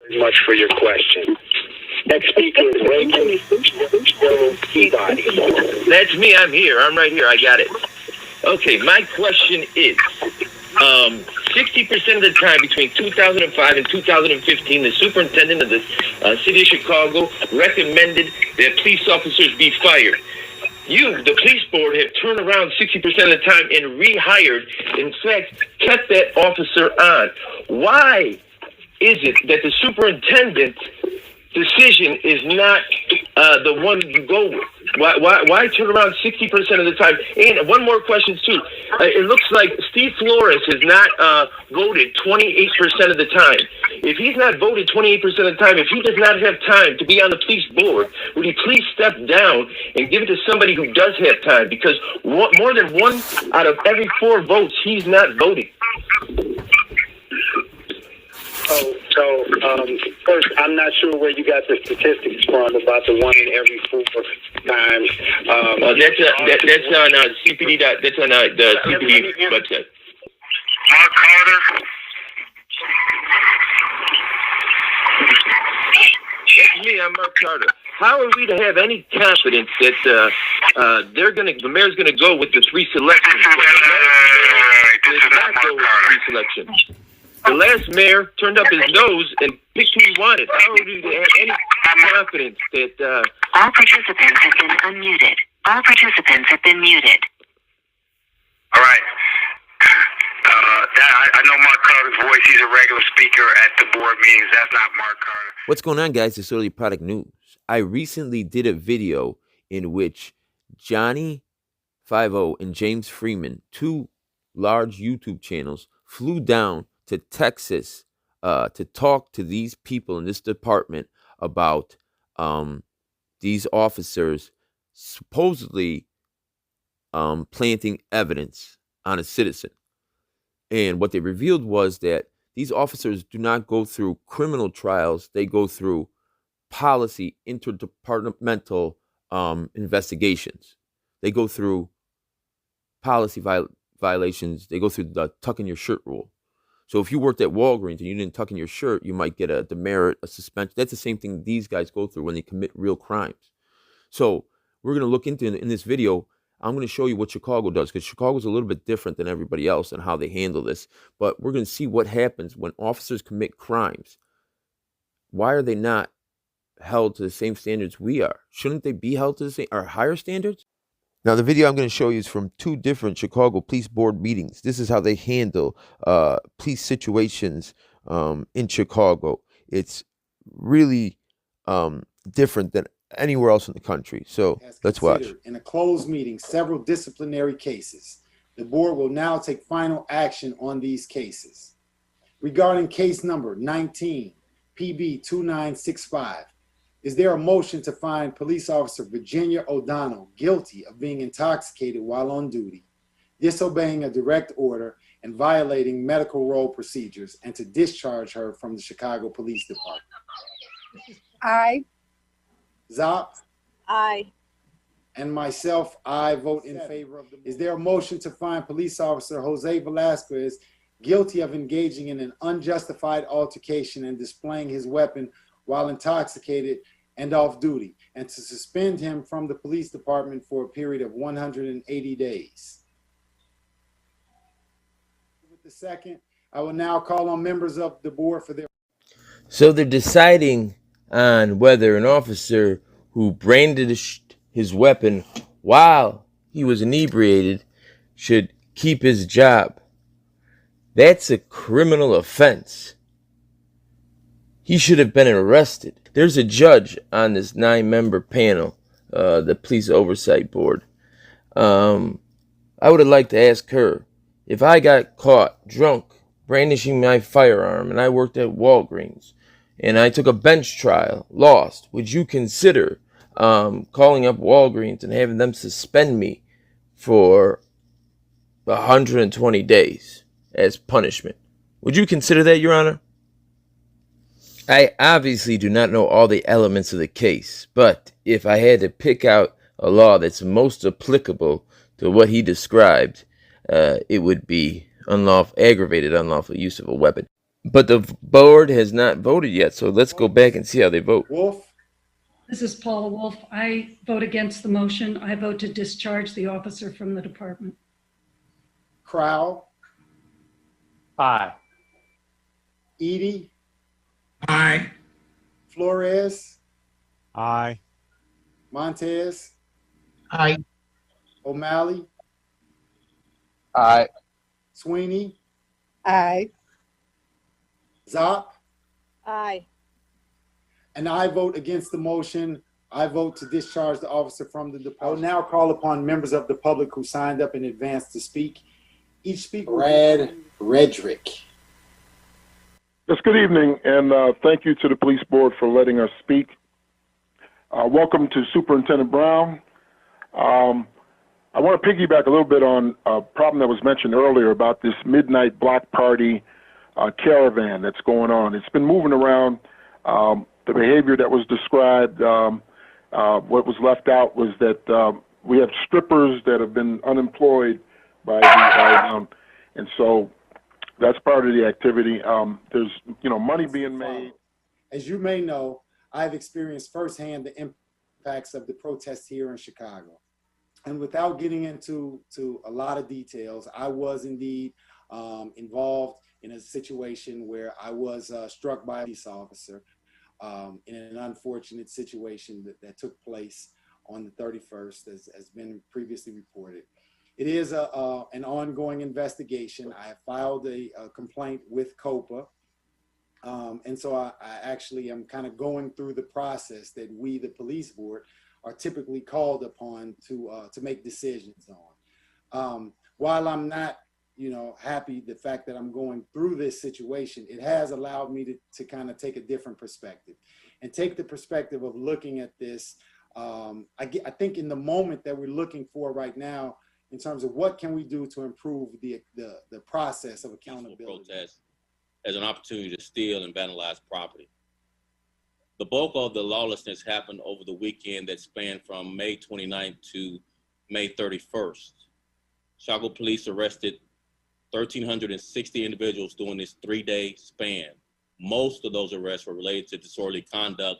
Very much for your question. Next speaker is Reagan Peabody. That's me. I'm here. I'm right here. I got it. Okay, my question is, 60% of the time between 2005 and 2015, the superintendent of the city of Chicago recommended that police officers be fired. You, the police board, have turned around 60% of the time and rehired, in fact, kept that officer on. Why is it that the superintendent's decision is not the one you go with? Why turn around 60% of the time? And one more question, too. It looks like Steve Flores has not voted 28% of the time. If he's not voted 28% of the time, if he does not have time to be on the police board, would he please step down and give it to somebody who does have time? Because more than 1 out of every 4 votes, he's not voting. First, I'm not sure where you got the statistics from about the 1 in every 4 times. That's on CPD. That's on the CPD website. Mark Carter. That's me. I'm Mark Carter. How are we to have any confidence that the mayor's going to go with the 3 selections? The last mayor turned up his nose and picked who he wanted. How are we to have any confidence that... All participants have been unmuted. All participants have been muted. All right. I know Mark Carter's voice. He's a regular speaker at the board meetings. That's not Mark Carter. What's going on, guys? It's Early Product News. I recently did a video in which Johnny 50 and James Freeman, 2 large YouTube channels, flew down to Texas to talk to these people in this department about these officers supposedly planting evidence on a citizen. And what they revealed was that these officers do not go through criminal trials. They go through policy interdepartmental investigations. They go through policy violations. They go through the tuck in your shirt rule. So if you worked at Walgreens and you didn't tuck in your shirt, you might get a demerit, a suspension. That's the same thing these guys go through when they commit real crimes. So we're going to look into, in this video, I'm going to show you what Chicago does, because Chicago's a little bit different than everybody else and how they handle this. But we're going to see what happens when officers commit crimes. Why are they not held to the same standards we are? Shouldn't they be held to the same or higher standards? Now, the video I'm going to show you is from 2 different Chicago Police Board meetings. This is how they handle police situations in Chicago. It's really different than anywhere else in the country. So let's watch. In a closed meeting, several disciplinary cases. The board will now take final action on these cases. Regarding case number 19, PB 2965, is there a motion to find police officer Virginia O'Donnell guilty of being intoxicated while on duty, disobeying a direct order, and violating medical role procedures, and to discharge her from the Chicago Police Department? Aye. Zop? Aye. And myself, I vote in favor of the... Is there a motion to find police officer Jose Velasquez guilty of engaging in an unjustified altercation and displaying his weapon while intoxicated and off duty, and to suspend him from the police department for a period of 180 days? With the second, I will now call on members of the board for their... So they're deciding on whether an officer who brandished his weapon while he was inebriated should keep his job. That's a criminal offense. He should have been arrested. There's a judge on this 9-member panel, the Police Oversight Board. I would have liked to ask her, if I got caught drunk brandishing my firearm and I worked at Walgreens and I took a bench trial, lost, would you consider calling up Walgreens and having them suspend me for 120 days as punishment? Would you consider that, Your Honor? I obviously do not know all the elements of the case, but if I had to pick out a law that's most applicable to what he described, it would be aggravated unlawful use of a weapon. But the board has not voted yet, so let's go back and see how they vote. Wolf, This is Paula Wolf. I vote against the motion. I vote to discharge the officer from the department. Crowell, Aye. Edie, Aye. Flores, Aye. Montez, Aye. O'Malley, Aye. Sweeney, Aye. Zop, Aye. and I vote against the motion. I vote to discharge the officer from the department. I will now call upon members of the public who signed up in advance to speak. Each speaker, Brad Redrick. Yes, good evening, and thank you to the police board for letting us speak. Welcome to Superintendent Brown. I want to piggyback a little bit on a problem that was mentioned earlier about this midnight block party caravan that's going on. It's been moving around. The behavior that was described, what was left out was that we have strippers that have been unemployed by the, and so that's part of the activity. There's, money being made. As you may know, I've experienced firsthand the impacts of the protests here in Chicago. And without getting into a lot of details, I was indeed involved in a situation where I was struck by a police officer in an unfortunate situation that took place on the 31st, as been previously reported. It is an ongoing investigation. I have filed a complaint with COPA. And so I actually am kind of going through the process that we, the police board, are typically called upon to make decisions on. While I'm not, happy the fact that I'm going through this situation, it has allowed me to kind of take a different perspective and take the perspective of looking at this. I think in the moment that we're looking for right now, in terms of what can we do to improve the process of accountability. Protest as an opportunity to steal and vandalize property. The bulk of the lawlessness happened over the weekend that spanned from May 29th to May 31st. Chicago police arrested 1,360 individuals during this 3-day span. Most of those arrests were related to disorderly conduct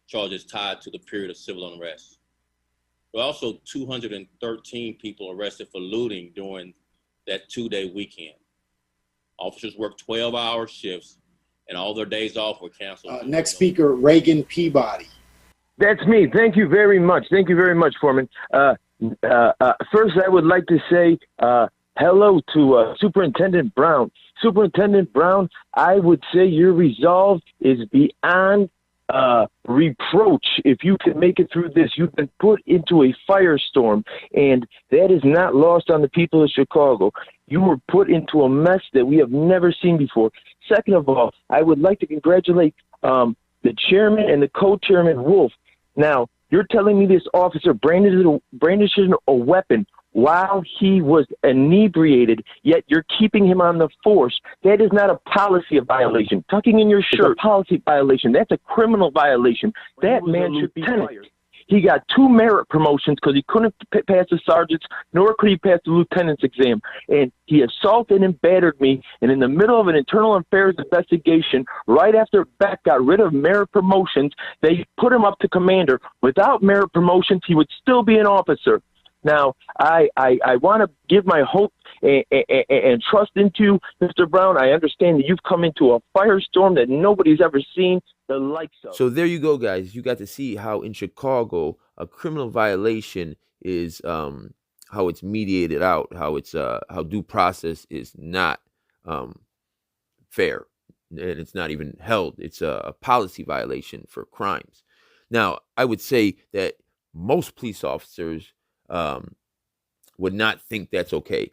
charges tied to the period of civil unrest. There were also 213 people arrested for looting during that 2-day weekend. Officers worked 12-hour shifts, and all their days off were canceled. Next speaker, Reagan Peabody. That's me. Thank you very much. Thank you very much, Foreman. First, I would like to say hello to Superintendent Brown. Superintendent Brown, I would say your resolve is beyond reproach. If you can make it through this, you've been put into a firestorm, and that is not lost on the people of Chicago. You were put into a mess that we have never seen before. Second of all, I would like to congratulate the chairman and the co-chairman, Wolf. Now, you're telling me this officer brandished a weapon while he was inebriated, yet you're keeping him on the force. That is not a policy violation. Tucking in your shirt, a policy violation. That's a criminal violation. That man should be fired. He got 2 merit promotions because he couldn't pass the sergeant's, nor could he pass the lieutenant's exam. And he assaulted and battered me. And in the middle of an internal affairs investigation, right after Beck got rid of merit promotions, they put him up to commander. Without merit promotions, he would still be an officer. Now, I want to give my hope and trust into you, Mr. Brown. I understand that you've come into a firestorm that nobody's ever seen the likes of. So there you go, guys. You got to see how in Chicago a criminal violation is how it's mediated out, how it's how due process is not fair, and it's not even held. It's a policy violation for crimes. Now, I would say that most police officers would not think that's okay.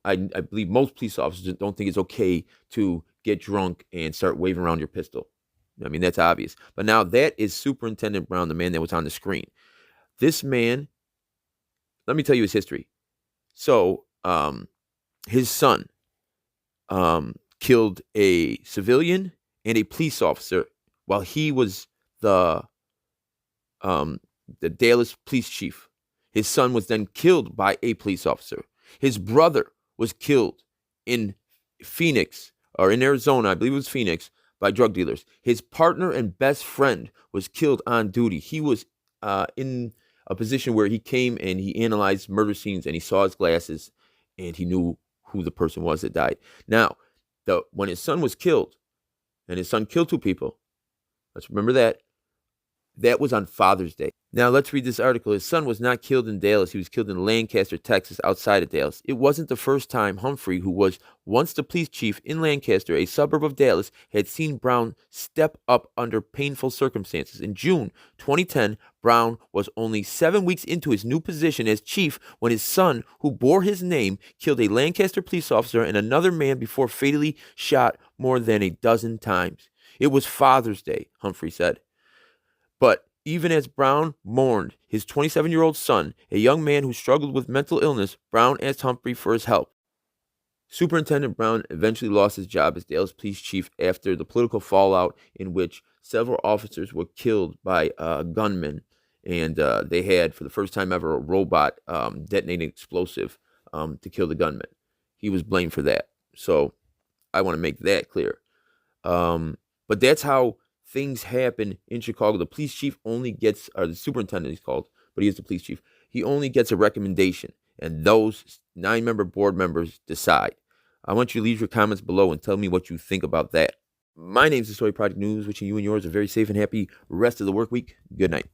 I believe most police officers don't think it's okay to get drunk and start waving around your pistol. I mean, that's obvious. But now that is Superintendent Brown, the man that was on the screen. This man, let me tell you his history. So his son killed a civilian and a police officer while he was the Dallas police chief. His son was then killed by a police officer. His brother was killed in Phoenix or in Arizona, I believe it was Phoenix, by drug dealers. His partner and best friend was killed on duty. He was in a position where he came and he analyzed murder scenes and he saw his glasses and he knew who the person was that died. Now, when his son was killed, and his son killed 2 people, let's remember that was on Father's Day. Now, let's read this article. His son was not killed in Dallas. He was killed in Lancaster, Texas, outside of Dallas. It wasn't the first time Humphrey, who was once the police chief in Lancaster, a suburb of Dallas, had seen Brown step up under painful circumstances. In June 2010, Brown was only 7 weeks into his new position as chief when his son, who bore his name, killed a Lancaster police officer and another man before fatally shot more than a dozen times. It was Father's Day, Humphrey said. But even as Brown mourned his 27-year-old son, a young man who struggled with mental illness, Brown asked Humphrey for his help. Superintendent Brown eventually lost his job as Dallas police chief after the political fallout in which several officers were killed by gunmen, and they had, for the first time ever, a robot detonating explosive to kill the gunman. He was blamed for that. So I want to make that clear. But that's how things happen in Chicago. The police chief only gets, or the superintendent he's called, but he is the police chief. He only gets a recommendation, and those 9-member board members decide. I want you to leave your comments below and tell me what you think about that. My name is The Story Project News, wishing you and yours a very safe and happy rest of the work week. Good night.